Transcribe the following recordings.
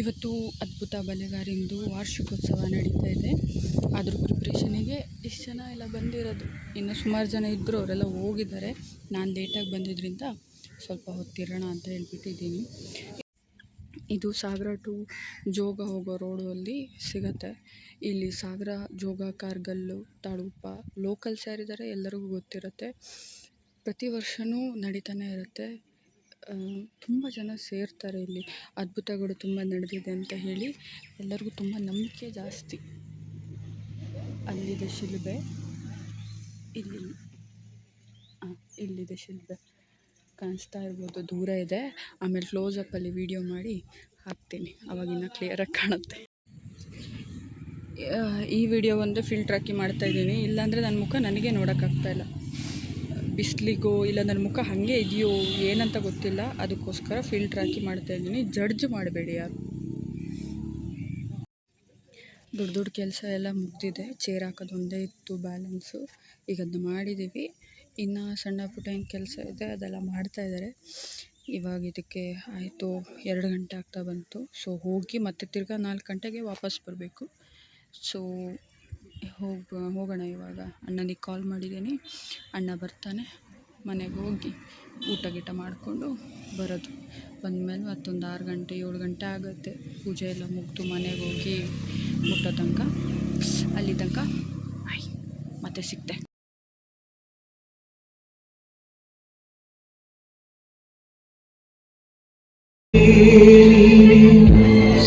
ಇವತ್ತು ಅದ್ಭುತ ಬಲೆಗಾರಿಂದು ವಾರ್ಷಿಕೋತ್ಸವ ನಡೀತಾ ಇದೆ. ಅದ್ರ ಪ್ರಿಪ್ರೇಷನಿಗೆ ಇಷ್ಟು ಜನ ಎಲ್ಲ ಬಂದಿರೋದು. ಇನ್ನು ಸುಮಾರು ಜನ ಇದ್ದರು, ಅವರೆಲ್ಲ ಹೋಗಿದ್ದಾರೆ. ನಾನು ಲೇಟಾಗಿ ಬಂದಿದ್ದರಿಂದ ಸ್ವಲ್ಪ ಹೊತ್ತಿರೋಣ ಅಂತ ಹೇಳ್ಬಿಟ್ಟಿದ್ದೀನಿ. ಇದು ಸಾಗರ ಟು ಜೋಗ ಹೋಗೋ ರೋಡಲ್ಲಿ ಸಿಗತ್ತೆ. ಇಲ್ಲಿ ಸಾಗರ, ಜೋಗ, ಕಾರ್ಗಲ್ಲು, ತಳುಪ ಲೋಕಲ್ಸ್ ಯಾರಿದ್ದಾರೆ ಎಲ್ಲರಿಗೂ ಗೊತ್ತಿರುತ್ತೆ. ಪ್ರತಿ ವರ್ಷವೂ ನಡೀತಾನೆ ಇರುತ್ತೆ. ತುಂಬ ಜನ ಸೇರ್ತಾರೆ. ಇಲ್ಲಿ ಅದ್ಭುತಗಳು ತುಂಬ ನಡೆದಿದೆ ಅಂತ ಹೇಳಿ ಎಲ್ಲರಿಗೂ ತುಂಬ ನಂಬಿಕೆ ಜಾಸ್ತಿ. ಅಲ್ಲಿದೆ ಶಿಲುಬೆ, ಇಲ್ಲಿದೆ ಶಿಲುಬೆ ಕಾಣಿಸ್ತಾ ಇರ್ಬೋದು, ದೂರ ಇದೆ. ಆಮೇಲೆ ಕ್ಲೋಸಪ್ಪಲ್ಲಿ ವೀಡಿಯೋ ಮಾಡಿ ಹಾಕ್ತೀನಿ, ಅವಾಗಿನ್ನ ಕ್ಲಿಯರಾಗಿ ಕಾಣುತ್ತೆ. ಈ ವಿಡಿಯೋ ಒಂದು ಫಿಲ್ಟರ್ ಹಾಕಿ ಮಾಡ್ತಾಯಿದ್ದೀನಿ, ಇಲ್ಲಾಂದರೆ ನನ್ನ ಮುಖ ನನಗೆ ನೋಡೋಕ್ಕಾಗ್ತಾಯಿಲ್ಲ. ಬಿಸಿಲಿಗೋ ಇಲ್ಲ ನನ್ನ ಮುಖ ಹಾಗೆ ಇದೆಯೋ ಏನಂತ ಗೊತ್ತಿಲ್ಲ, ಅದಕ್ಕೋಸ್ಕರ ಫಿಲ್ಟರ್ ಹಾಕಿ ಮಾಡ್ತಾಯಿದ್ದೀನಿ. ಜಡ್ಜ್ ಮಾಡಬೇಡಿ ಯಾರು. ದೊಡ್ಡ ಕೆಲಸ ಎಲ್ಲ ಮುಗ್ದಿದೆ. ಚೇರ್ ಹಾಕೋದು ಒಂದೇ ಇತ್ತು ಬ್ಯಾಲೆನ್ಸು, ಈಗ ಅದನ್ನ ಮಾಡಿದ್ದೀವಿ. ಇನ್ನು ಸಣ್ಣ ಪುಟ್ಟ ಏನು ಕೆಲಸ ಇದೆ ಅದೆಲ್ಲ ಮಾಡ್ತಾಯಿದ್ದಾರೆ. ಇವಾಗ ಇದಕ್ಕೆ ಆಯಿತು 2 ಗಂಟೆ ಆಗ್ತಾ ಬಂತು. ಸೊ ಹೋಗಿ ಮತ್ತೆ ತಿರ್ಗಾ 4 ಗಂಟೆಗೆ ವಾಪಸ್ ಬರಬೇಕು. ಸೊ ಹೋಗೋಣ. ಇವಾಗ ಅಣ್ಣನಿಗೆ ಕಾಲ್ ಮಾಡಿದ್ದೀನಿ, ಅಣ್ಣ ಬರ್ತಾನೆ. ಮನೆಗೆ ಹೋಗಿ ಊಟ ಮಾಡಿಕೊಂಡು ಬರೋದು. ಬಂದಮೇಲೆ ಮತ್ತೊಂದು 6 ಗಂಟೆ 7 ಗಂಟೆ ಆಗುತ್ತೆ. ಪೂಜೆ ಎಲ್ಲ ಮುಗಿದು ಮನೆಗೆ ಹೋಗಿ ಮುಟ್ಟೋ ತನಕ, ಅಲ್ಲಿ ತನಕ ಮತ್ತೆ ಸಿಗ್ತೆ.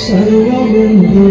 ಸರ್ವಬಂಧು